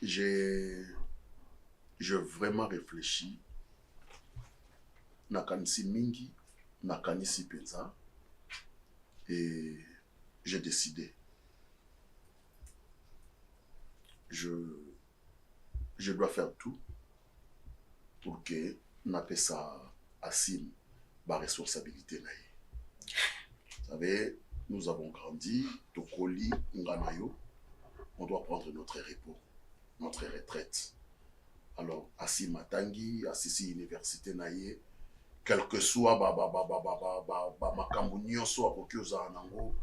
j'ai vraiment réfléchi. Nakanisi mingi, nakanisi penza. Et j'ai décidé. Je dois faire tout pour que n'appelle ça Assim ma responsabilité. Vous savez, nous avons grandi, Tokoli, Nganayo, on doit prendre notre repos, notre retraite. Alors, Assim Matangi, Assisi Université Naye, quel que soit makambo nyonso akoki ozala nango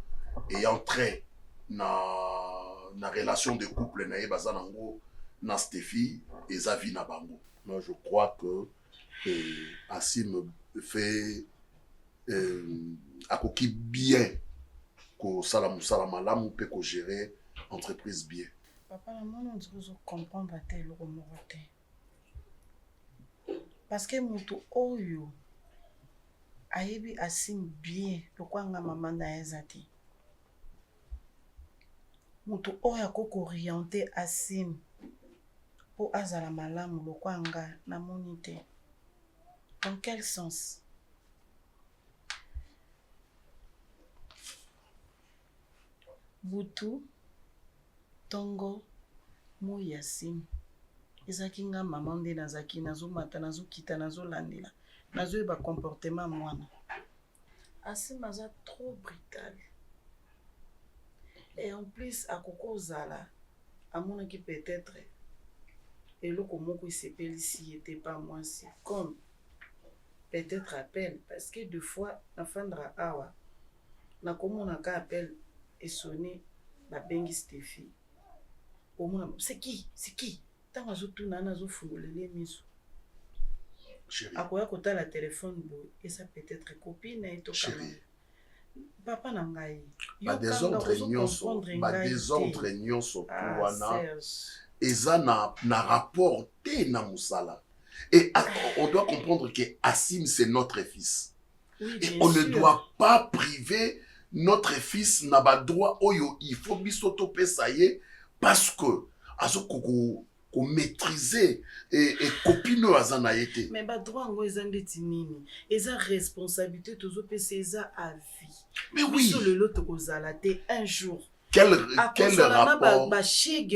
et entrer na relation de couple naye baza nango na Stéphie et Zavi na bango. Moi je crois que Assim me fait akoki bien ko sala musala malamu pe ko gérer entreprise bien. Papa na mona nzo comprendre te loko moko te. Parce que mutu oyo ayebi Assim bien lokwanga mama na ezati. Mutu oyo akoko orienter Assim po azala malamu lokwanga na moni te. Dans quel sens? Butu tongo mo Assim ezaki nga mama nde nazaki nazomata nazokita nazolandela nazoyeba comportement mwana. Assim maza trop brutal. Et en plus akoko zala amonaki peut-être eloko moko isepeli si était pas moi si comme peut-être appel parce que deux fois na fandra awa na komona ka appel et sonné la bengi Stéphie. Au moins c'est qui tant azotuna nazofungolele miso. Chérie. Akoya kota la téléphone bo et ça peut-être copine et to Chérie. Papa na ngai. Ba désordre nyonso wana eza na rapport te na musala. Et on doit comprendre que Assim c'est notre fils. Oui, et on ne doit pas priver notre fils n'a pas droit oyo il faut biso to pesa ye parce que azoko ko maîtriser et copine azana yete. Mais ba droit ngo ezandeti nini? Eza responsabilité tozo pesa eza à vie. Mais oui. Biso le lot kozala te un jour. Quel rapport Chérie,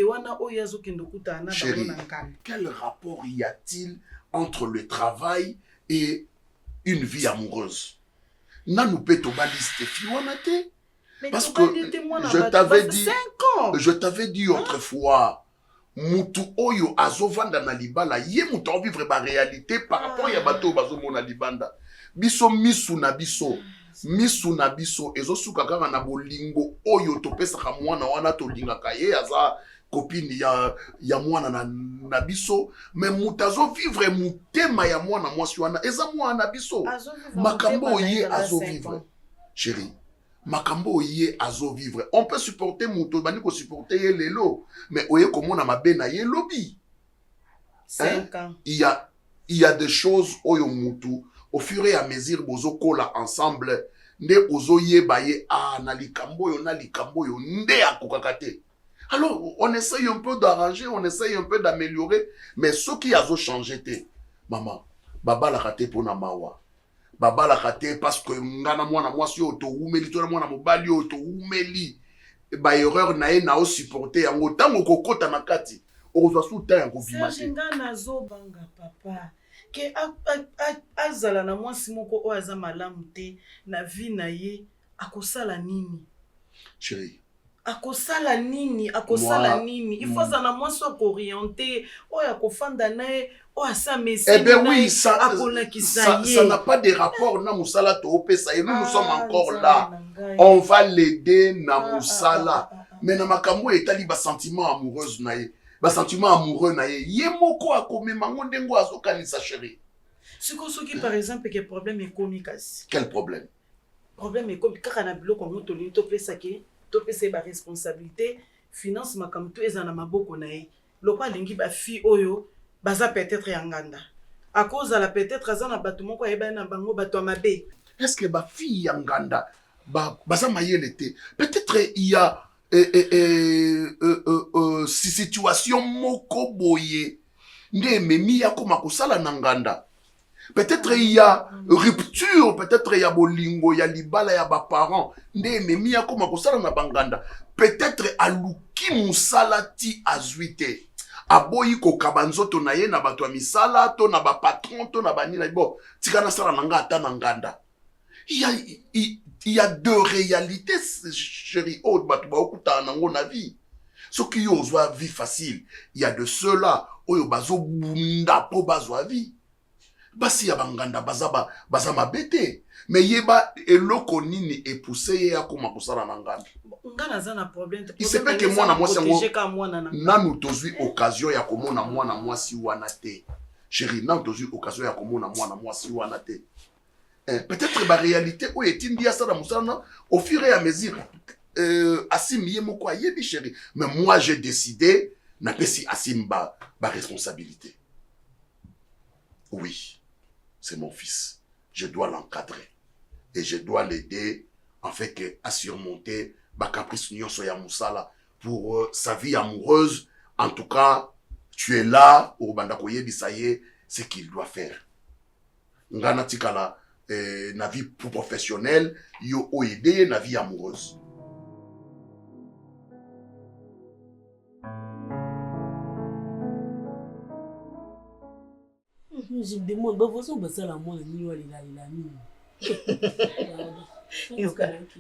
quel rapport y a-t-il entre le travail et une vie amoureuse? Nanu peto baliste fiwanate. Parce que je t'avais dit autrefois, mutu oyo azovanda na libala, ye mutu o vivre ba réalité par rapport ya bato bazo mona libanda. Biso misu na biso. Misu na biso ezosuka kaka na bolingo oyo topesaka mwana wana tolingaka ye aza copine ya mwana na biso mais mutazo vivre mutema ya mwana mwasi wana eza mwana biso makambo ye azo vivre chérie makambo ye azo vivre on peut supporter muto bani ko supporter ye lelo mais oye komona mabe na ye lobi 5 ans il y a des choses oyo mutu au fur et à mesure bozo kola ensemble nde ozo yeba ye na likambo yo nde akokakate. Alors on essaye un peu d'arranger, on essaye un peu d'améliorer, mais ce qui a changé te maman baba la kate pona mawa baba la kate parce que ngana mwana mwasi yo to umeli to na mwana mobali yo to umeli ba erreur na ye na o supporter yango tango kokota na kati ozo suta yango bimate. Serge ngana zobanga papa ke azala na mwasi moko o aza malamu te na vie na ye akosala nini? Chérie, akosala nini il faut ça na mwasi orienté o ya kofanda nae o asa mesi. Eh bien oui, ça n'a pas de rapport na musala to opesa et nous sommes encore là. On va l'aider na musala. Mais na makambo etali ba sentiment amoureuse na ye. Ba sentiment amoureux na ye moko akomema ngo ndengo azokanisa chérie. Soki par exemple que problème économique. Quel problème? Problème économique kaka na biloko ngo toli to pesa ba responsabilité finance makambo to ezana maboko na ye. Loko alingi ba fi oyo baza peut-être yanganda. À cause de la peut-être azana bato moko ayeba na bango bato mabe. Est-ce que ba fi yanganda baza mayele te? Peut-être il y a situation moko boye nde memi ya koma kosala na nganda. Peut-être il y a rupture, peut-être il y a bolingo, il y a libala, il y a ba parents nde memi ya koma kosala na banganda. Peut-être aluki musala ti azuite aboyi ko kabanzoto na ye na bato ya misala to na ba patron to na bani na bo tikana sala na ngata na nganda. Il y a deux réalités, chérie. Oh, na vie. Ce qui ozwa vie facile, il y a de ceux-là oyo bazo bunda po bazwa vie. Basi ya banganda bazaba bazama bete. Mais yeba eloko nini epoussé ya koma kusala na nganda. Ngana za na problème. Il se fait que moi na moi nanu tozwi occasion ya komona mwana mwasi wana te. Chérie, nanu tozwi occasion ya komona mwana mwasi wana te. Peut-être la réalité où est India ça au fur et à mesure Assim moko ayebi chérie, mais moi j'ai décidé na pesi Assim ba responsabilité. Oui, c'est mon fils, je dois l'encadrer et je dois l'aider en fait que à surmonter ba caprice nyonso ya musala pour sa vie amoureuse. En tout cas, tu es là au banda koyebi ça y est, ce qu'il doit faire. Ngana tikala na vie professionnelle, yo aider na vie amoureuse. Je me demande, bah vous savez ça la moi ni wali la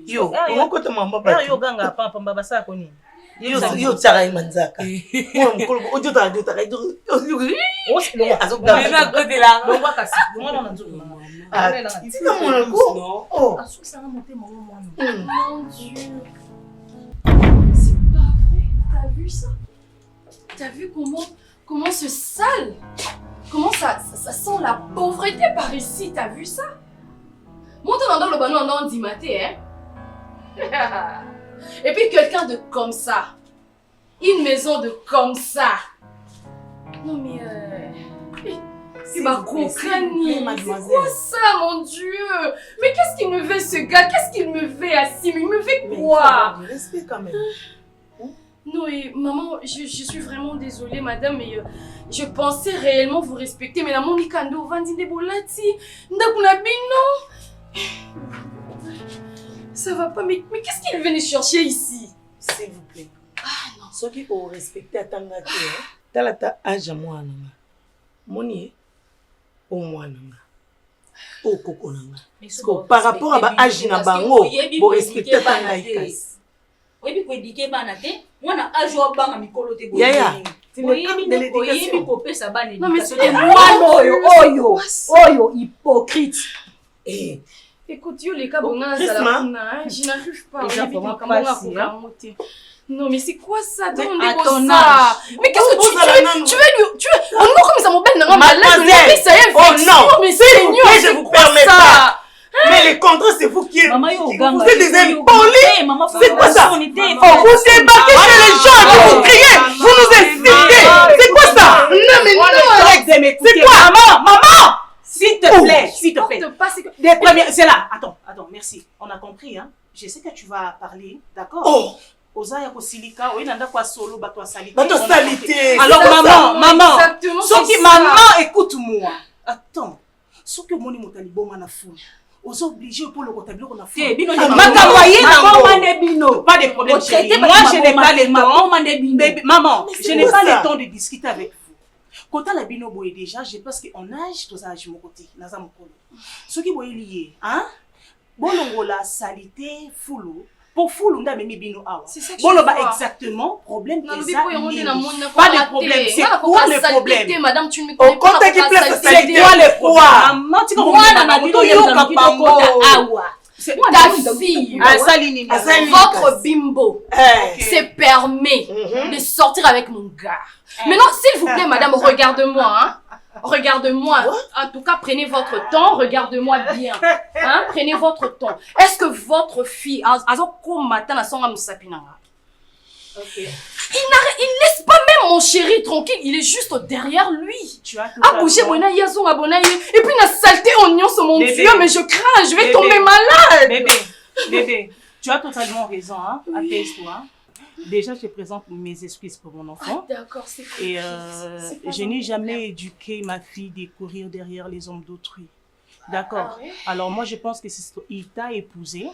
yo comment tu m'as pas yo ganga papa mbaba sa ko ni yo tsara imanzaka moi mkolo ojo ta yo o se lo azobda na côté là lo wa kasi lo mwana nzo tina mwana ko oh asusa na moté mon Mon Dieu. C'est pas vrai. T'as vu ça? T'as vu comment ce sale? Comment ça sent la pauvreté par ici? T'as vu ça? Monte dans le banon en dimaté, hein? Et puis quelqu'un de comme ça. Une maison de comme ça. Non mais c'est ma compagnie. C'est quoi ça, mon Dieu? Mais qu'est-ce qu'il me fait, ce gars? Qu'est-ce qu'il me fait, Assim? Il me fait quoi? Respect quand même. Non, et maman, je suis vraiment désolée, madame, mais je pensais réellement vous respecter. Mais la Monica Ndo Vandine Bolati, Ndakunabino. Ça va pas, mais qu'est-ce qu'il venait chercher ici? S'il vous plaît. Ah non. Ceux qui ont respecté Atangate, Talata Ajamoana. Moni, au moananga. Au coconanga. Par rapport à Ajina Bango, pour respecter Atangate. Oui, puis éduquer banate, moi na ajoa banga mikolo te boye. Oui, non mais c'est oyo hypocrite. Eh, écoute, yo les cas bonga ça la je n'arrive pas. Non mais c'est quoi ça? Mais qu'est-ce que tu veux on nous comme ça mon belle mademoiselle. Oh non, mais Seigneur, je vous permets pas. Mais les contrats, c'est vous qui êtes. Vous êtes des impolis. C'est quoi ça? Vous débarquez chez les gens, vous criez, vous nous insultez. C'est quoi ça? Non, mais non. C'est quoi? Maman, s'il te plaît, s'il te plaît. Des premières, c'est là. Attends, merci. On a compris, hein. Je sais que tu vas parler, d'accord? Oh. Ozaya ko silika, oui, nanda kwa solo, bato salité. Bato salité. Alors, maman, exactement. Maman, écoute-moi. Attends, ce que mon imotali bon na fou. Aux obligés pour le comptable qu'on a fait. Pas de problème. Moi, je n'ai pas le temps. Maman, je n'ai pas le temps de discuter avec vous. Quand la bino boye déjà, je pense qu'en âge, tout ça, je m'en côté. Naza mokolo. Ce qui boye lié, hein? Bon, on la salité, foulou. Pour foulou, on a même bino awa. Bon, on va exactement problème. Pas de problème. C'est quoi le problème? Madame, tu ne me connais pas. C'est quoi le poids? Maman, tu comprends? Ta fille, votre bimbo se permet de sortir avec mon gars. Maintenant, s'il vous plaît, madame, regarde-moi. Hein? Regarde-moi. En tout cas, prenez votre temps. Regarde-moi bien. Hein? Prenez votre temps. Est-ce que votre fille... Okay. Il laisse pas même mon chéri tranquille, il est juste derrière lui. Tu as tout et puis la saleté oignon sur mon Dieu, mais je crains, je vais tomber malade. Bébé, tu as totalement raison, hein. Apaise-toi. Déjà, je présente mes excuses pour mon enfant. D'accord, c'est cool. Et je n'ai jamais éduqué ma fille de courir derrière les hommes d'autrui. D'accord. Ah ouais? Alors moi, je pense que il t'a épousé.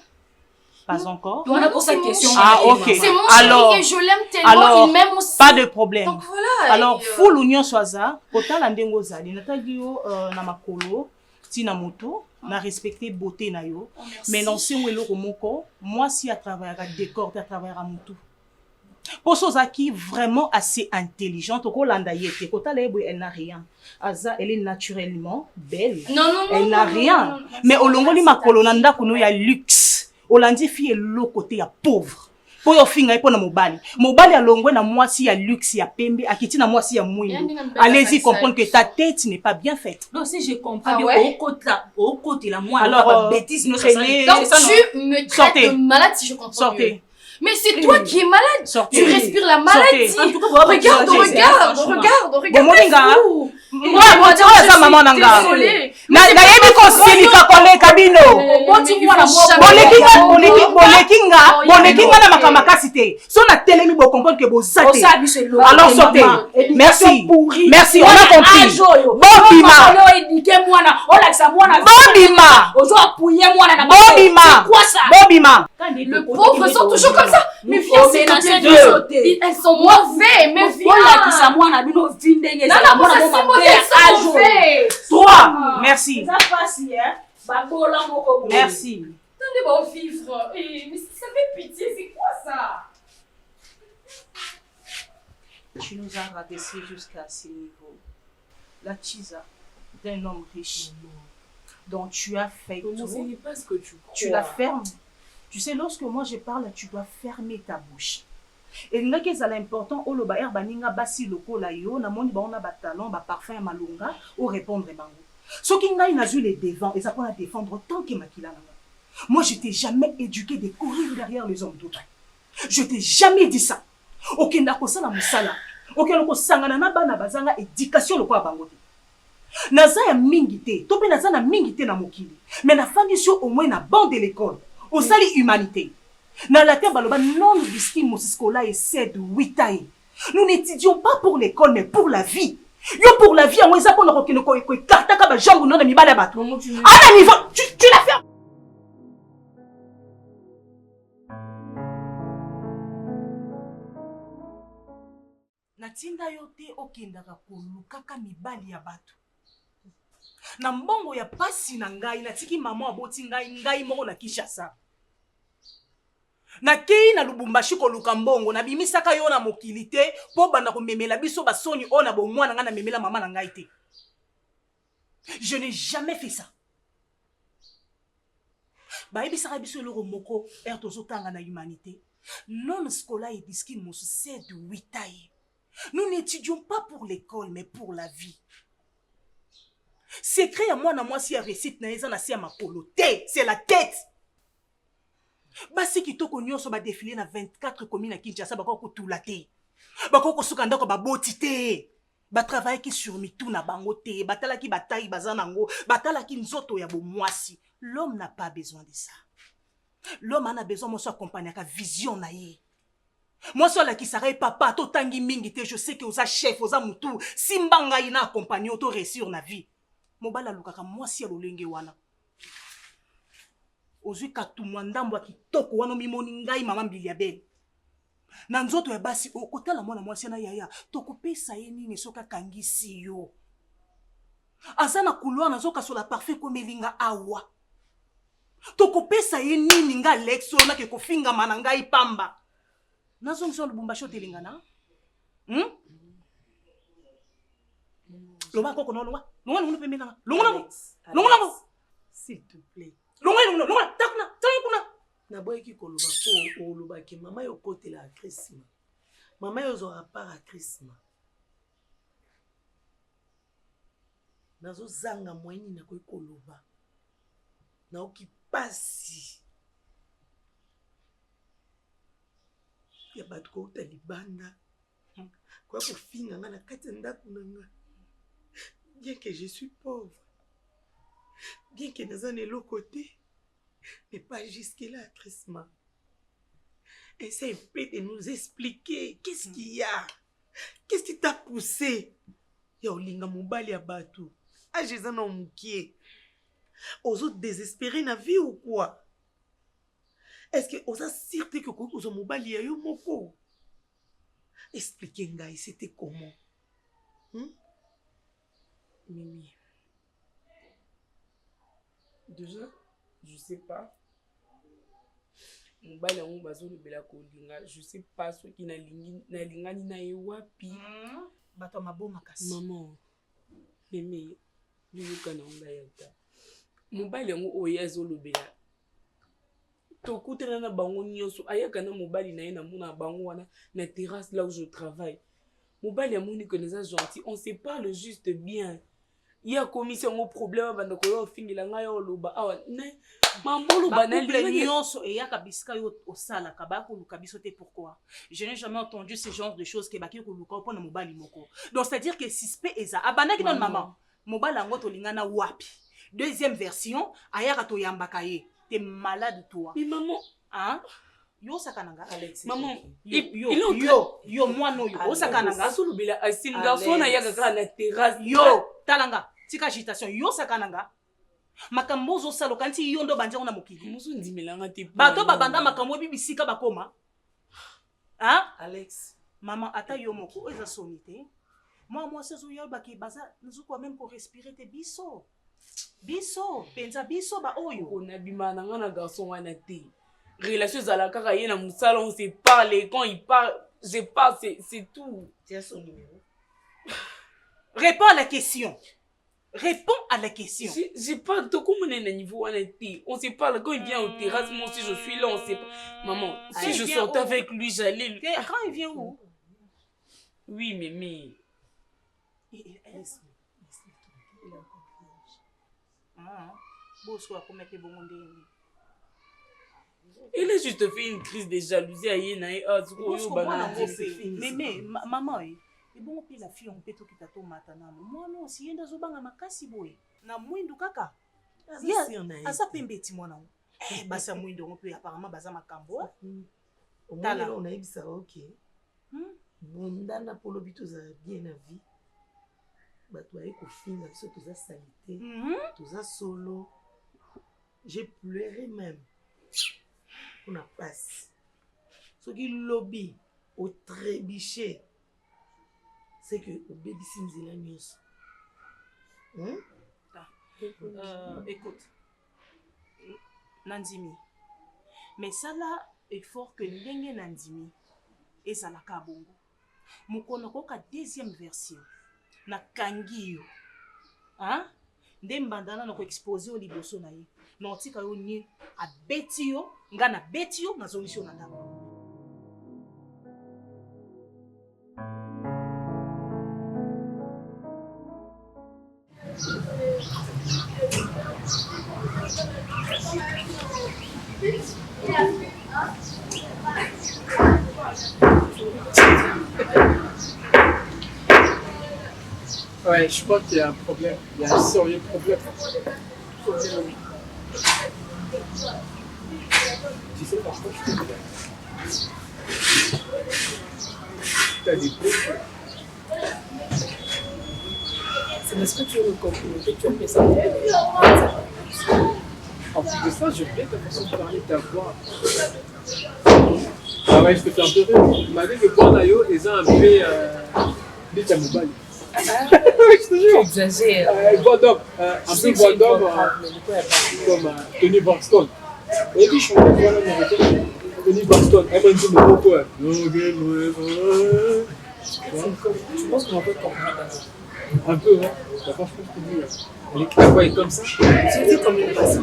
Pas encore. On a pour cette question. Ah, ok. C'est mon alors, chéri et je l'aime tellement, alors, il m'aime aussi. Pas de problème. Donc voilà. Alors, full union soisa, kota la ndengo zali, natali yo na makolo, tina moto, na respecter beauté na yo. Mais non, si on est là moko, moi si à travers un décor, à travers un moto. Pour ceux qui vraiment assez intelligente, au landa yete, kota la elle n'a rien. Aza, elle est naturellement belle. Non. Elle n'a rien. Mais au longo li makolo nanda kuno ya luxe. Olandi fille est l'autre côté ya pauvre. Pour yo finga ipo na mobali. Mobali alongwe na mwasi ya luxe ya pembe, akiti na mwasi ya mwindo. Allez-y comprendre que ta tête n'est pas bien faite. Non, si je comprends bien, au côté la moi, alors bêtise, donc tu me traites de malade si je comprends Sortez. mieux. Mais c'est toi qui es malade. Sortez. Tu respires la maladie. Sortez. Regarde. Moi, ça maman nanga. Désolée. Na yebi ko silika kole kabino. Bolekinga na makamakasi te. So na telemi bo comprendre que bozate. Alors sortez. Merci. Merci, on a compris. Bobima. Le pauvre sont toujours comme ça. Mais viens, s'il te plaît. Elles sont mauvais. Mais viens. Trois. Merci. Merci. Attendez, vivre. Mais ça fait pitié, c'est quoi ça? Tu nous as rabaissé jusqu'à ce niveau. La tisa d'un homme riche. Donc tu as fait tout. Ce n'est pas ce que tu crois. Tu la fermes. Tu sais, lorsque moi je parle, tu dois fermer ta bouche. Et là, c'est important, au loba baninga basi loko la yo, na moni ba on a batalon, ba parfum malunga, ou répondre bango. Ce qui n'a pas les devants, et ça peut la défendre tant que makila nanga. Moi, je t'ai jamais éduqué de courir derrière les hommes d'autres. Je t'ai jamais dit ça. Ok, ndako sala musala. Ok, loko sangana na bana bazanga éducation loko bango te. Naza ya mingité, tope naza na mingité na mokili. Mais na fandi sur au moins na bande de l'école. Au sali humanité. Dans la terre, non, nous disons que c'est de 8 ans. Nous n'étudions pas pour l'école, mais pour la vie. Yo pour la vie, on va pour le niveau. Tu l'as fait. Natinda yote okendaka kolukaka mibali ya bato. Na mbongo ya pasi na ngai natiki maman aboti ngai moko na Kinshasa. Na kei na Lubumbashi koluka mbongo na bimisaka yo na mokili te po banda ko memela biso basoni ona bo mwana nga na memela mama na ngai te. Je n'ai jamais fait ça. Ba ebisaka biso eloko moko tozotanga na humanité. Non scola et diskin mosu c'est de 8 ans. Nous n'étudions pas pour l'école mais pour la vie. Secret à moi si ya récite na eza na si ya makolo te, c'est la tête. Basi kitoko nyonso ba défilé na 24 communes à Kinshasa bako ko tula te. Bako ko suka ndako ba boti te. Ba travailler ki sur mitu na bango te, batala ki bataille bazanango, batala ki nzoto ya bo mwasi. L'homme n'a pas besoin de ça. L'homme a besoin de accompagner avec vision na ye. Moi so la ki sarai papa to tangi mingi te, je sais que oza chef oza mutu, simbanga ina accompagner auto réussir na vie. Mobala lukaka mwasi ya lolenge wana. Ozui katumwa ndambo kitoko wana mimoni ngai mama mbili ya belle. Na nzoto ya basi okotala mwana mwasi na yaya tokopesa ye nini soka kangisi yo. Azana kulwa na zoka sola parfait comme elinga awa. Tokopesa ye nini nga Lexo na ke kofinga mana ngai pamba. Nazo nso Lubumbashi otelingana. Loba koko no loba. Longa pembena. Longa. S'il te plaît. Longa, takuna. Na boye ki koloba po oloba ki mama yo kotela a Christma. Mama yo zo rapport à Christma. Nazo zanga mweni na ko koloba. Na okipasi. Ya bat ko talibanda. Kwa kofinga nga na kati ndako nanga. Bien que je suis pauvre. Bien que naza nelo côté. Mais pas jusque-là, Christma. essaie un peu de nous expliquer qu'est-ce qu'il y a. Qu'est-ce qui t'a poussé? Yaolinga mobali ya bato. Ah, j'ai un homme qui est. Aux autres désespérés na vie ou quoi? Est-ce que vous avez certé que vous avez mobali ya yo moko? Expliquez ngai, c'était comment? Mimi. Déjà, je sais pas. Mobali yango bazolobela kolinga, je sais pas ce qui nalingani na ye wapi. Bato maboma kasi. Maman. Mimi, yoka na nga yata. Mobali yango oyo azolobela. Tokutana na bango nyonso, ayaka na mobali na ye na mona bango wana na terrasse là où je travaille. Mobali amoni que nous a gentil, on se parle juste bien. Il y a commission au problème banda ko yo fingila nga yo loba awa ne mambolo banali nyonso e ya kabisika yo osala kabako luka biso te pourquoi je n'ai jamais entendu ce genre de choses que baki ko luka pona mobali moko donc c'est à dire que suspect eza abana ki non maman mobali ngo to lingana wapi deuxième version ayaka to yambaka ye t'es malade toi mais maman hein yo sakananga Alex maman yo moi no yo sakananga asolubela asim garçon na yaka ka na terrasse yo talanga tika agitation yo sakananga makambo zo salo kanti yo ndo banjako na mokili muso ndimelanga te bato babanda makambo bibisika bakoma hein Alex maman ata yo moko eza sonité moi saison yo baki baza nzuko même pour respirer te biso penza biso ba oyo on abima na ngana garçon wana te relation zala kaka ye na musala on se parle quand il parle je parle c'est tout. Tu as son numéro? Réponds à la question. Réponds à la question. J'ai pas de comment on est niveau on se parle quand il vient au terrasse, moi aussi je suis là, on sait pas. Maman, si je sortais avec lui, j'allais. Quand il vient où? Oui, mais. Il a juste fait une crise de jalousie à Yéna et à mais maman, et bon puis la fille on peut tout quitter matana moi non si yenda zobanga makasi boy na mwindu kaka asa pembeti mwana basa mwindu on peut apparemment baza makambo tala on a ibisa OK bondana polo bito za bien na vie bato ay ko finga biso toza salité toza solo j'ai pleuré même on a passe ce qui lobby au trébiché c'est que au baby sinzela nyos écoute Nandimi mais ça là est fort que ndenge Nandimi et ça la kabongo mukona koka deuxième version na kangiyo hein ndembandana na ko exposer au liboso na ye na tika yo ni a betio ngana betio na solution na ndako. Ouais, je crois qu'il y a un problème. Il y a un sérieux problème. Tu sais parfois je te dis. T'as des problèmes. C'est parce que tu veux me comprendre que tu as fait ça. En plus de ça, je plais ta façon de parler, ta voix. Ah ouais, je te fais un peu rire. Il m'a dit que pour Nayo, ils ont un peu des Tamobali. Je te jure. Exagère. Voix d'homme. Un peu voix d'homme comme Tony Braxton. Et puis je suis en train de Tony Braxton. Elle m'a dit mais pourquoi? Tu penses qu'on peut comprendre? Un peu, hein. La franchement, je te dis. La voix est comme ça. Tu dis comme une passe.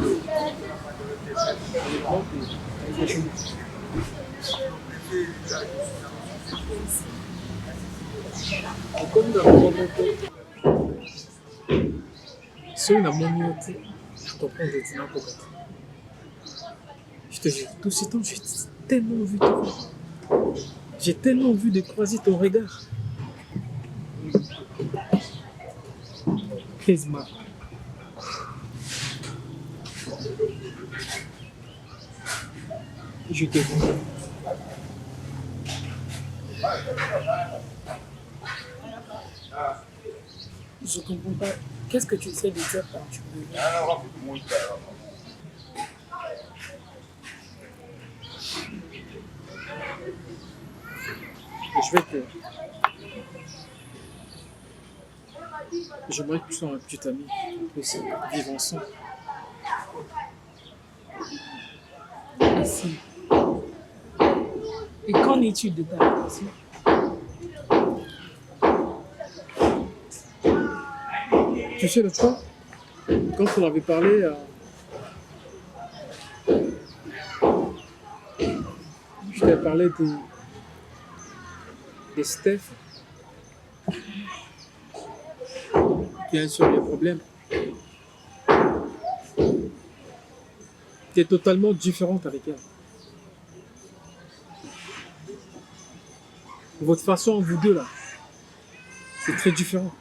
Comme dans mon moto. Si on a mon moto, je comprends de dire n'importe quoi. Je te jure, tout ce temps, j'ai tellement envie de te voir. J'ai tellement envie de croiser ton regard. Charisma. Je te vois. Je comprends pas. Qu'est-ce que tu essaies de dire par tu veux? Je vais te... J'aimerais que tu sois un petit ami, qu'on puisse vivre ensemble. Merci. Et qu'en es-tu de ta relation? Tu sais, l'autre fois, quand on avait parlé, je t'avais parlé des Steph qui a un seul problème. Qui est totalement différente avec elle. Votre façon, vous deux là, c'est très différent.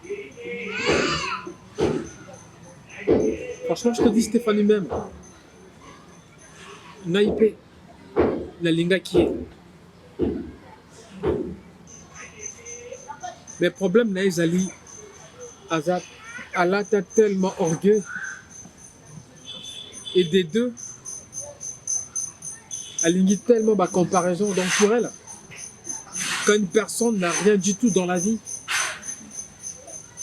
Franchement, je te dis, Stéphanie même, naïpé, la linga qui est. Mais problème, naïzali, Azat, Allah t'a tellement orgueil. Et des deux, aligné tellement ma comparaison. Donc pour elle, quand une personne n'a rien du tout dans la vie,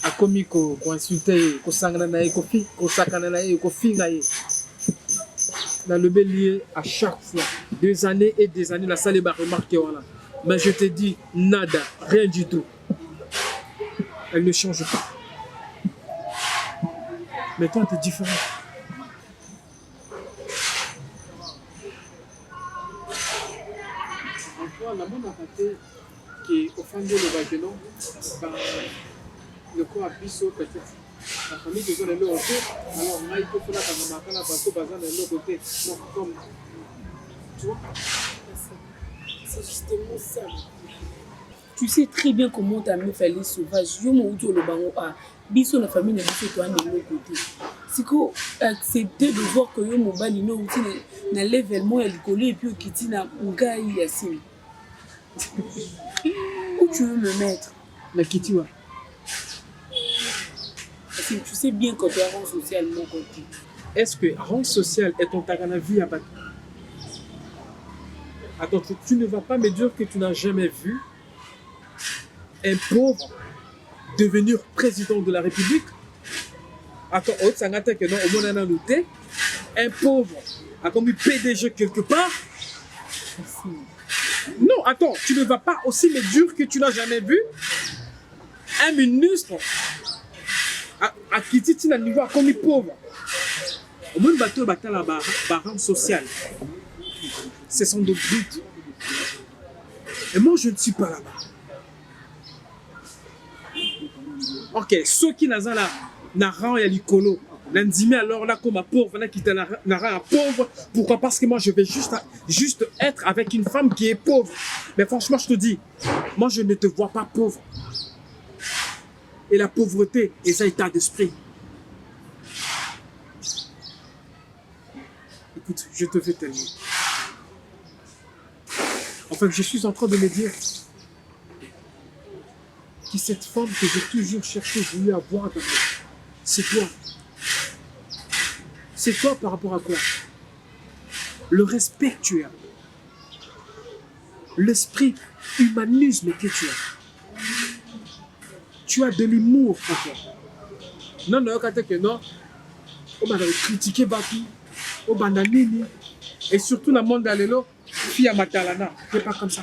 a commis qu'on insultait, qu'on s'engueulait, qu'on s'accanait, qu'on fingaille. Dans le bélier, à chaque fois, des années et des années, la salle va remarquer, voilà. Mais je te dis, nada, rien du tout. Elle ne change pas. Mais toi, tu es différent. La monde a passé qui est offendé le vaginant par le corps à biseau peut-être. La famille de zone est là autour, alors là il faut faire la marque là parce que bazar est là côté. Donc comme tu vois. C'est justement ça. Tu sais très bien comment ta meuf elle est sauvage. Yo mo uto le bango a biso la famille na biso toi de l'autre côté. C'est que accepter de voir que yo mo bali no uti na level mo ya likolo et puis okiti na ngai Yassine. Où tu veux me mettre? La Kitiwa. Parce que tu sais bien que tu as rang social mon côté. Est-ce que rang social est ton tagana vie à battre? Attends, tu ne vas pas me dire que tu n'as jamais vu un pauvre devenir président de la République? Attends, ça n'a que non, au monde en a noté. Un pauvre a commis PDG quelque part. Non, attends, tu ne vas pas aussi me dire que tu n'as jamais vu un ministre à Kiti Tina niveau a commis pauvre. Au monde bateau bataille la barre sociale. C'est son but. Et moi, je ne suis pas là-bas. Ok, ceux qui n'ont pas na rang ya likolo, n'andimi alors là comme pauvre, qui t'a na rang pauvre. Pourquoi? Parce que moi, je vais juste être avec une femme qui est pauvre. Mais franchement, je te dis, moi, je ne te vois pas pauvre. Et la pauvreté est un état d'esprit. Écoute, je te fais tellement. Enfin, je suis en train de me dire que cette femme que j'ai toujours cherché, voulu avoir dans ma vie, c'est toi. C'est toi par rapport à quoi? Le respect que tu as. L'esprit humanisme que tu as. Tu as de l'humour pour toi. Non, non, non. On m'a critiqué Baki, on m'a nini. Et surtout dans le monde d'Alélo, fille à Matalana, c'est pas comme ça.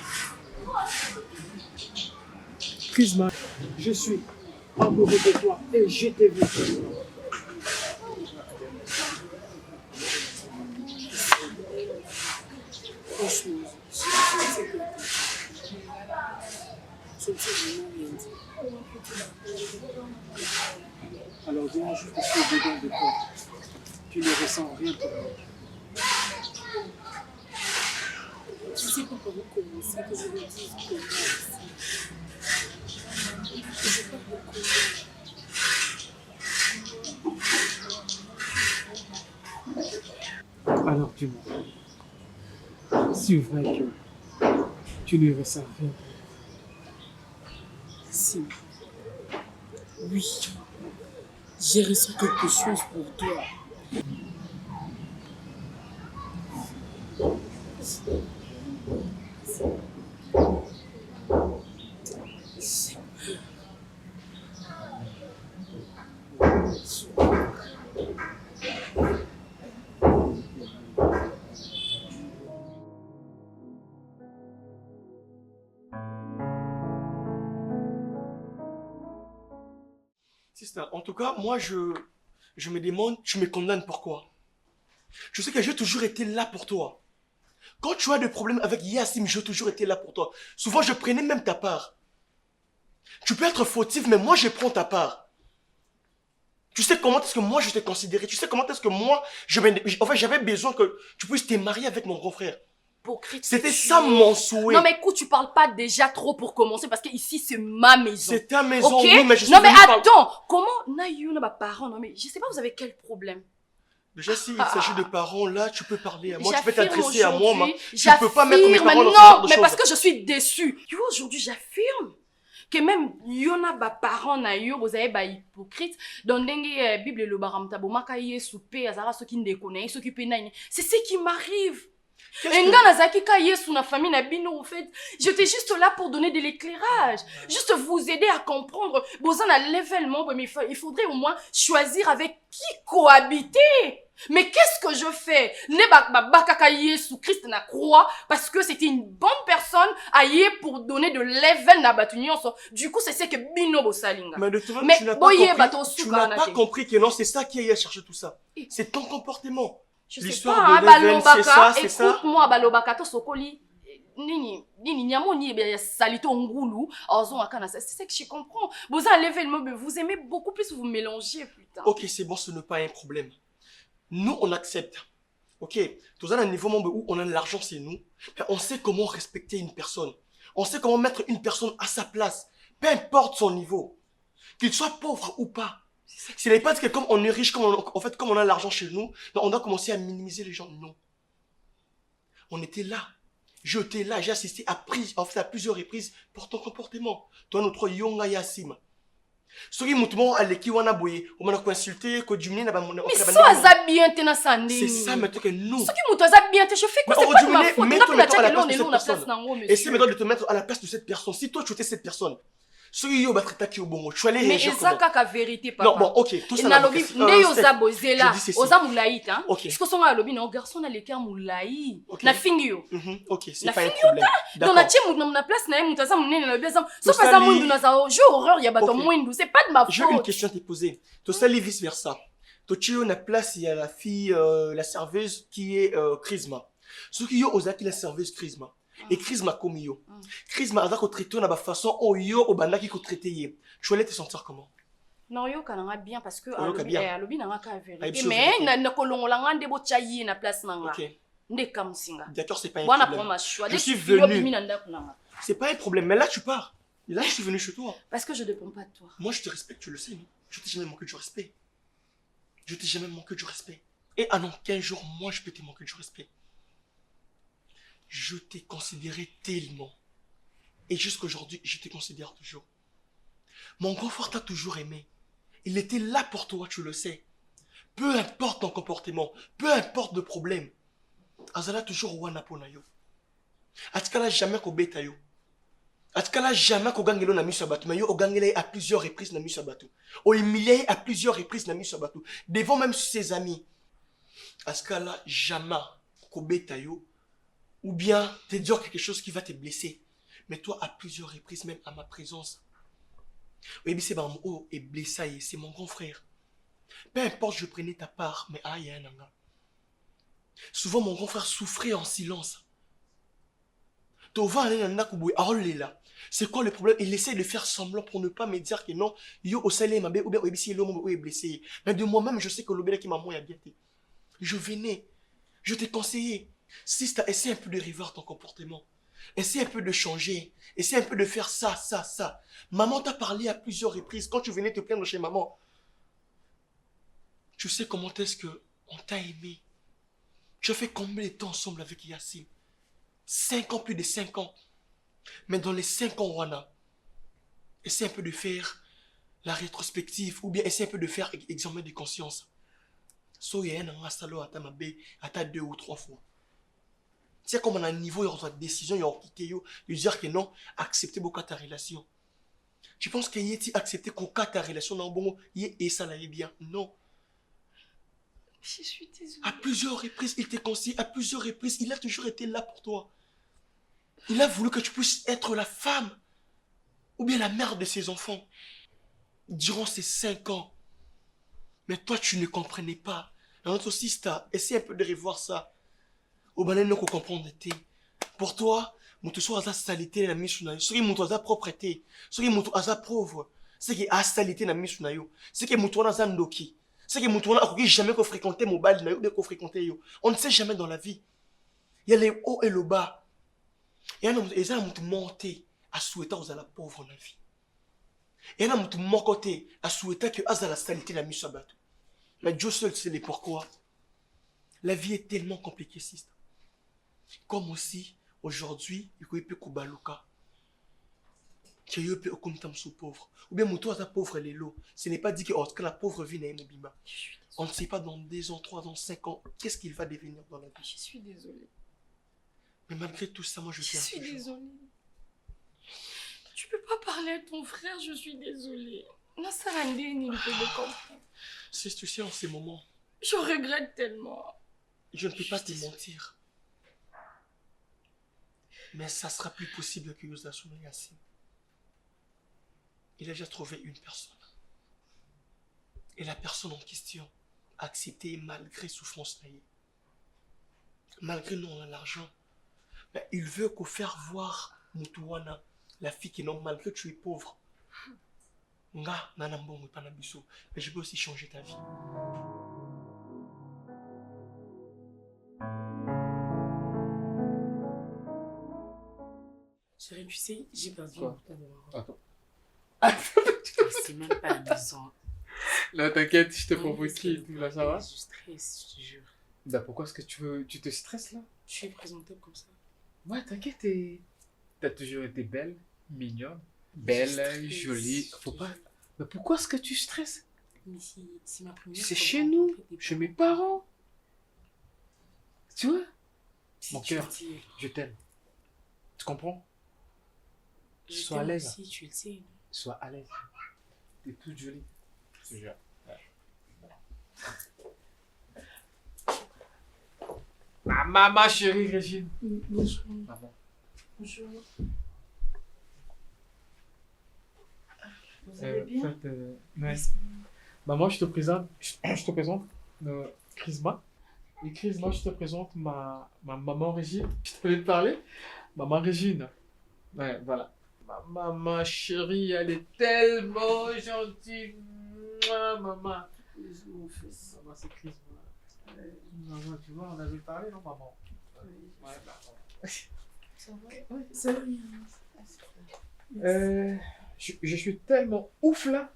Prisma, je suis amoureux de toi et je t'ai vu. Franchement, je ne sais vraiment rien dire. Alors dis-moi juste ce que dedans de toi. Tu ne ressens rien pour moi. Je ne sais pas comment commencer, que je me dise comment aussi. Je parle beaucoup. Alors dis-moi, c'est vrai que tu ne ressens rien. Yacine, oui, j'ai reçu quelque chose pour toi. Sister, en tout cas, moi, je me demande, tu me condamnes pourquoi? Je sais que j'ai toujours été là pour toi. Quand tu as des problèmes avec Yacine, j'ai toujours été là pour toi. Souvent, je prenais même ta part. Tu peux être fautif, mais moi, je prends ta part. Tu sais comment est-ce que moi, je t'ai considéré. Tu sais comment est-ce que moi, j'avais besoin que tu puisses te marier avec mon grand frère. C'était ça mon souhait. Non mais écoute, tu parles pas déjà trop pour commencer parce que ici c'est ma maison. C'est ta maison, okay? Oui, mais je suis non mais attends, comment Naïou n'a pas parents? Non mais je sais pas, vous avez quel problème? Déjà, s'il s'agit de parents, là, tu peux parler à moi, tu peux t'adresser à moi, mais tu ne peux pas mettre mes parents dans ce genre genre de mais choses. parce que je suis déçue. Tu vois, aujourd'hui, j'affirme que même yona ba parents na yo vous avez ba hypocrite dans dengue Bible le baramta bo makaye souper azara ceux qui ne connaissent ceux qui penaini. C'est ce qui m'arrive. Enga nazaki ka yesu na famille na bino, en fait, j'étais juste là pour donner de l'éclairage, juste vous aider à comprendre. Besoin d'un level, mais il faudrait au moins choisir avec qui cohabiter. Mais qu'est-ce que je fais? Ne bakaka Yesu Christ na croix parce que c'était une bonne personne aïe pour donner de level na batunion. Du coup, c'est ce que bino bosalinga. Mais de tout même, tu n'as pas compris que non, c'est ça qui a cherché tout ça. C'est ton comportement. L'histoire de level, c'est ça, c'est ça. Écoute-moi, balobaka to sokoli. Nini nyamoni be salito ngulu ozo akana, c'est ça que je comprends. Vous enlevez le mot, vous aimez beaucoup plus vous mélangez putain. OK, c'est bon, ce n'est pas un problème. Nous on accepte. OK, tout ça à un niveau où on a de l'argent, c'est nous. Mais on sait comment respecter une personne. On sait comment mettre une personne à sa place, peu importe son niveau. Qu'il soit pauvre ou pas. Ce n'est pas que comme on est riche, comme on a l'argent chez nous, on doit commencer à minimiser les gens. Non. On était là. J'étais là, j'ai assisté à plusieurs reprises pour ton comportement. Toi, notre Yonga Yassima. Ce qui m'a dit on m'a insulté, que du mien, mais ça bien t'es na sandé. C'est ça maintenant que nous. Ce qui m'a bien je fais quoi, c'est pas de ma faute. Mets-toi à la place de cette personne. Essaie maintenant de te mettre à la place de cette personne. Si toi tu étais cette personne, ce qui est traité au bon, tu allais réagir comment? Mais ça vérité papa. Non bon, OK, tout ça. Na lobi ndeyo za bozela. Oza moulaït hein. Parce que son lobi na garçon na leker moulaï. Na fingio. OK, c'est pas un problème. Dans la tiem na place na mutaza munene na bezam. Sauf ça mundu na za jour horreur ya bato mundu, c'est pas de ma faute. J'ai une question à te poser. To sali vice versa. To chio na place il y a la fille la serveuse qui est Chrisma. Ce qui yo ozaki la serveuse Chrisma. Et Chrisma comme yo. Chrisma a ko traiter na ba façon o yo obanda ki ko traiter ye. Tu allais te sentir comment? Non yo kananga bien parce que alobi nanga ka vérité mais na kolongola ngande bo chayi na place nanga. OK. Nde kam singa. D'accord, c'est pas un problème. Je suis venu. C'est pas un problème, mais là tu pars. Et là je suis venu chez toi. Parce que je dépends pas de toi. Moi je te respecte, tu le sais, non? Je t'ai jamais manqué de respect. Je t'ai jamais manqué de respect. Et en aucun jour, moi je peux te manquer de respect. Je t'ai considéré tellement. Et jusqu'aujourd'hui, je te considère toujours. Mon grand frère t'a toujours aimé. Il était là pour toi, tu le sais. Peu importe ton comportement, peu importe le problème. Azala toujours wana pona yo. Atkala jamais ko beta yo. Atkala jamais ko gangelo na miso batu, mais yo o gangele à plusieurs reprises na miso batu. O humilié à plusieurs reprises na miso batu. Devant même ses amis. Atkala jamais ko beta yo. Ou bien te dire quelque chose qui va te blesser. Mais toi, à plusieurs reprises, même à ma présence. Oui, c'est mon et blessé, c'est mon grand frère. Peu importe, je prenais ta part, mais aïe, souvent, mon grand frère souffrait en silence. C'est quoi le problème? Il essaie de faire semblant pour ne pas me dire que non, yo au salé ma ou bien l'homme est blessé. Mais de moi-même, je sais que l'obéla qui m'a moins bien. Je venais, je t'ai conseillé. Si tu as essayé un peu de revoir ton comportement, essaie un peu de changer, essaie un peu de faire ça. Maman t'a parlé à plusieurs reprises. Quand tu venais te plaindre chez maman, tu sais comment est-ce qu'on t'a aimé. Tu as fait combien de temps ensemble avec Yacine? 5 ans, plus de 5 ans. Mais dans les 5 ans, Wana, essaie un peu de faire la rétrospective ou bien essaie un peu de faire examen de conscience. So, il y a un salo à ta mabé, à ta 2 ou 3 fois. C'est comme on a un niveau, il y a une décision, il y a quitté, de dire que non, accepter beaucoup ta relation. Tu penses qu'il y a accepté qu'on ait ta relation dans bon, et ça l'aille bien? Non. Je suis désolée. À plusieurs reprises, il t'a conseillé, à plusieurs reprises, il a toujours été là pour toi. Il a voulu que tu puisses être la femme ou bien la mère de ses enfants durant ces 5 ans. Mais toi, tu ne comprenais pas. Notre sister, essaie un peu de revoir ça. Au banane, nous comprendre. Pour toi, tu sois à salité la mise sur nous. Ce qui est à propreté. Ce qui est à pauvre. Ce qui est à salité la mise sur nous. Ce qui est à zandoki. Ce qui est à jamais fréquenter mon bal, on ne sait jamais dans la vie. Il y a les hauts et le bas. Il y a des gens qui monter à souhaiter aux la pauvre dans la vie. Il y a des gens qui monter à souhaiter que à la salité la mise sur nous. Mais Dieu seul sait les pourquoi. La vie est tellement compliquée, sister. Comme aussi, aujourd'hui, il y a peu Kubaluka. Il y a peu de pauvre. Ou bien, mon à pauvre, les lots. Ce n'est pas dit que la pauvre vie n'est pas bima. On ne sait pas dans 2 ans, 3 ans, 5 ans, qu'est-ce qu'il va devenir dans la vie. Je suis désolée. Mais malgré tout ça, moi, je suis désolée. Tu peux pas parler à ton frère, je suis désolée. Non, ça va ne peut pas comprendre. Si tu sais, en ces moments, je regrette tellement. Je ne peux pas te mentir. Mais ça sera plus possible que nous assumions Yassine. Il a déjà trouvé une personne. Et la personne en question a accepté malgré souffrance. Malgré nous on a l'argent. Mais il veut qu'on fasse voir Moutouana, la fille qui non, malgré que tu es pauvre. Mais je peux aussi changer ta vie. Chérie, tu sais, j'ai perdu Quoi? un de Attends. C'est même pas amusant. Là, t'inquiète, je te provoque et tout, là, ça va? Je stresse, je te jure. Bah, pourquoi est-ce que tu te stresses, là? Tu es présentable comme ça. Ouais, t'inquiète, t'as toujours été belle, mignonne, belle, jolie. Faut pas... Mais pourquoi est-ce que tu stresses? Mais c'est ma première fois. C'est chez nous, chez mes parents. Tu vois? Mon cœur, je t'aime. Tu comprends? Sois à l'aise. Aussi, tu le sais. Sois à l'aise. T'es toute jolie. Je te jure. Ma chérie Régine. Bonjour. Maman. Bonjour. Vous allez bien? En fait, ouais. Maman, je te présente Chrisma. Et Chrisma, je te présente ma maman Régine. Je te voulais te parler. Maman Régine. Ouais, voilà. Ma maman chérie, elle est tellement gentille. Mouah, maman. Mon fils. Maman, c'est Chrisma. Maman, tu vois, on avait parlé, non, maman? Ouais, bah, Ça va? oui, ça va bien. Je suis tellement ouf là.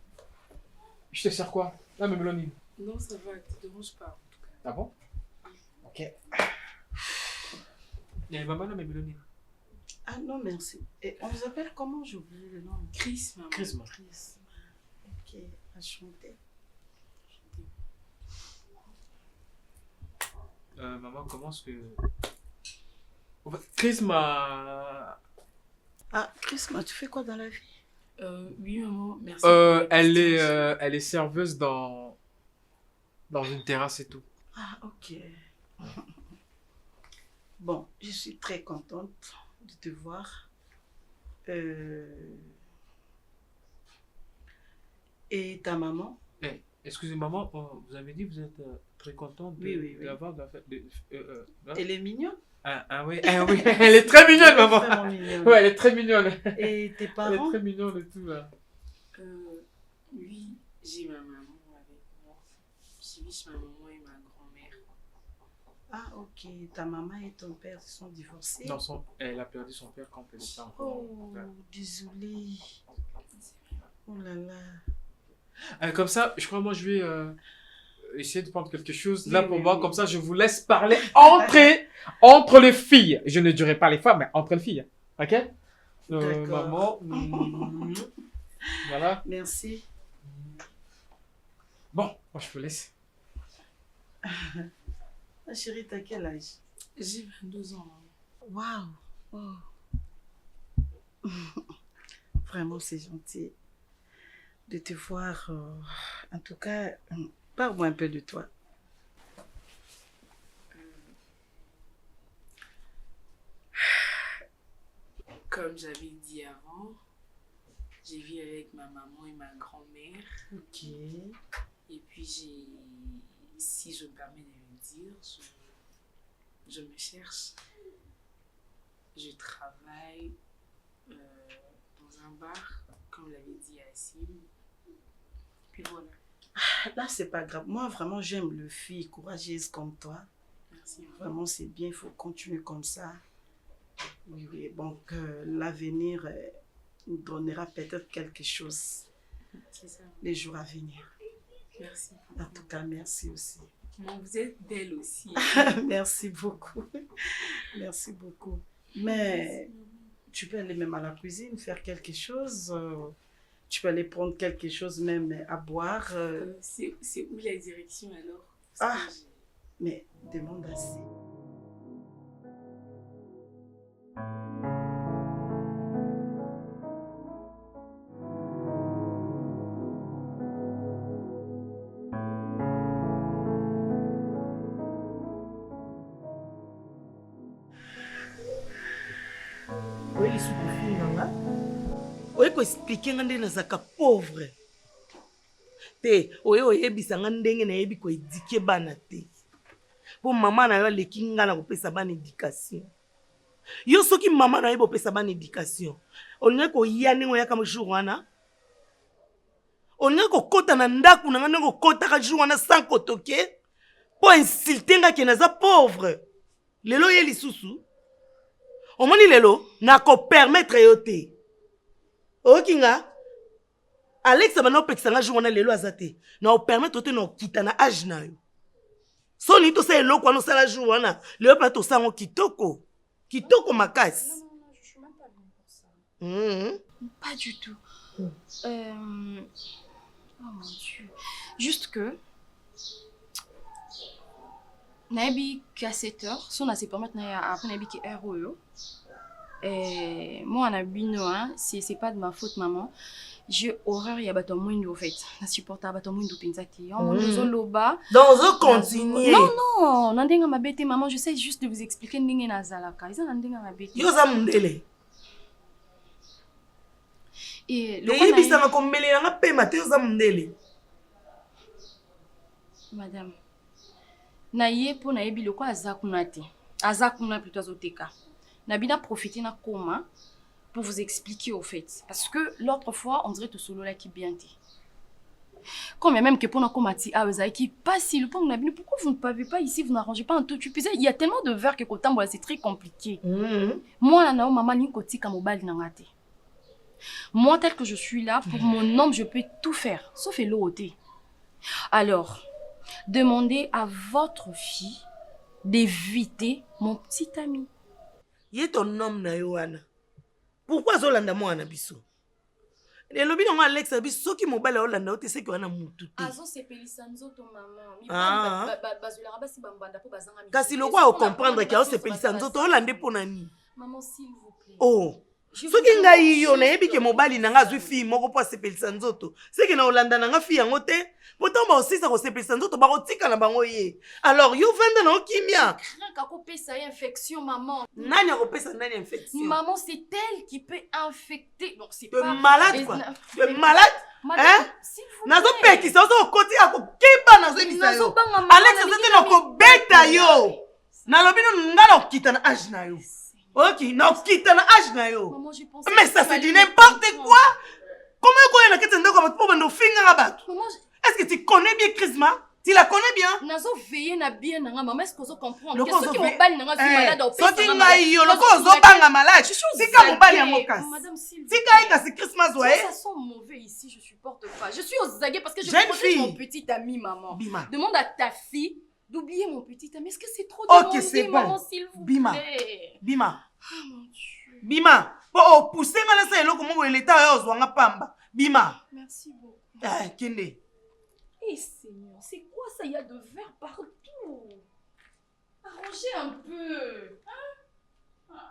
Je te sers quoi? Là, mais Mélanie. Non, ça va, te dérange pas en tout cas. Ah bon? Ok. Il y a maman là, mais Mélanie. Ah non, merci. Et on vous appelle comment? J'ai oublié le nom. Chris, maman. Chrisma. Chris. Ok, enchanté. Maman, comment est-ce que... En fait, Chrisma... Ah, Chris, tu fais quoi dans la vie? Oui, maman, merci. Elle est serveuse dans une terrasse et tout. Ah, ok. Bon, je suis très contente de te voir. Et ta maman? Excusez maman, vous avez dit que vous êtes très contente Oui. d'avoir de Elle est mignonne? Ah oui, elle est très mignonne, maman. Vraiment mignonne. Ouais, elle est très mignonne. Et tes parents? Elle est très mignonne et tout là. Oui, j'ai ma maman avec moi. J'ai vu ma maman et ma grand-mère. Ah, ok. Ta maman et ton père se sont divorcés? Non, elle a perdu son père quand elle était encore. Oh, désolée. Oh là là. Comme ça, je crois moi je vais essayer de prendre quelque chose Oui, là pour oui, moi. oui. Comme ça, je vous laisse parler entre les filles. Je ne dirai pas les femmes, mais entre les filles. Ok? D'accord. Maman. Voilà. Merci. Bon, moi je te laisse. Ma chérie, t'as quel âge? J'ai 22 ans. Waouh. Oh. Vraiment, c'est gentil de te voir. En tout cas, parle-moi un peu de toi. Comme j'avais dit avant, j'ai vécu avec ma maman et ma grand-mère. Ok. Et puis si je me permets de le dire, je me cherche. Je travaille dans un bar, comme l'avait dit Assim. Puis voilà. Là, c'est pas grave. Moi, vraiment, j'aime le fille courageuse comme toi. Merci. Vraiment, c'est bien. Il faut continuer comme ça. Oui, oui. Donc, l'avenir nous donnera peut-être quelque chose. C'est ça. Les jours à venir. Merci. En tout cas, merci aussi. Bon, vous êtes belle aussi. Merci beaucoup. Merci beaucoup. Mais tu peux aller même à la cuisine, faire quelque chose. Tu peux aller prendre quelque chose même à boire. C'est où la direction alors? Mais demande assez. Oui, les soupes oye koexplike nga ndenge nazalaka pauvre te oye oyebisa nga ndenge nayebi koedike bana te mpo mama na yo aleki nga na kopesa bana éducation. Yo soki mama na yo bopesa bana éducation olingi koya ndenge oyaka mo jour wana olingi kokɔta na ndako na nga ndenge okɔtaka jour wana sans kotoke mpo insulte nga ke naza pauvre. Lelo ye lisusu omoni lelo nakopermettre yo te. Okinga Alexa bana opekisa nga jour wana lelo aza te na opermettre te na okita na age na yo. So ni to sa eloko wana osala jour wana lelo mpe tosango kitoko kitoko makasi. Non, je suis même pas venue pour ça. Pas du tout. Oh mon Dieu. Juste que naebi qu'à 7h, si on a se permettre après naebi qui est ROE. Et moi, on a bino, hein, c'est pas de ma faute, maman. J'ai horreur, il y a bateau moins au fait. Je supporte bateau moins de pinzati. On nous loba. Donc, on continue. Non, non, n'endenga ma bête, maman. Je sais juste de vous expliquer n'endenga na zalaka. Ils n'endenga ma bête. Yo zamundele. Et le yi bisa ma kombele na pe mate yo zamundele. Madame. Na ye po na yebi le quoi azakunate. Azakuna plutôt azoteka. Nabina profiter na koma pour vous expliquer au fait. Parce que l'autre fois, on dirait que solo là qui bien dit. Comme même que pour na koma ti a qui pas si le pont nabina pourquoi vous ne pavez pas ici, vous n'arrangez pas un tout tu il y a tellement de verres que kotambola c'est très compliqué. Moi là na maman ni koti ka mobile na ngate. Moi tel que je suis là pour mon homme, je peux tout faire sauf l'autre. Alors, demandez à votre fille d'éviter mon petit ami. Yé ton homme na yo wana. Pourquoi zolanda mwana biso? Le lobi non Alex biso ki mobile olanda ote se ki wana mutu te. Azo sepelisa nzoto maman. Mi bazola rabasi bambanda po bazanga mi. Kasi lokwa o comprendre ki o sepelisa nzoto olande pona ni. Maman s'il vous plaît. Oh. Soki ngai yo na yebi ke mobile na nga zwi fille moko po sepelisa nzoto. Se ki na olanda na nga fille yango te. Pourtant ba aussi ça ko sepelisa nzoto ba kotika na bango ye. Alors yo venda na okimia. Crains ka ko pesa infection maman. Nani ko pesa nani infection? Maman c'est elle qui peut infecter. Donc c'est pas malade quoi. Tu es malade? Hein? Nazo peki ça zo koti ako kiba nazo bisa yo. Alex c'était no ko beta yo. Na lobino ngalo kita na age na yo. Ok, na kita na age na yo. Maman je pense. Mais ça c'est du n'importe quoi. Comment ko yana ketendo ko pour bando finga ngabatu? Est-ce que tu connais bien Chrisma? Tu la connais bien? Nazo veiller na bien na maman, est-ce que vous comprenez? Que ceux qui mobile na nga malade au pays. Ceux qui ngai yo loko zo banga malade. Sika mobile ya mokas. Madame Sylvie. Sika ika c'est Christmas ouais. Ça sent mauvais ici, je supporte pas. Je suis aux aguets parce que je protège mon petit ami maman. Bima. Demande à ta fille d'oublier mon petit ami. Est-ce que c'est trop demandé? Ok, c'est bon. Maman s'il vous plaît. Bima. Oh mon Dieu. Bima. Po pousser nga na sa eloko mo l'état yo zo nga pamba. Bima. Merci beaucoup. Ah, Kende. Eh Seigneur, c'est quoi ça? Il y a de verre partout. Arrangez un peu. Hein?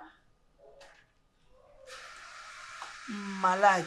Malade.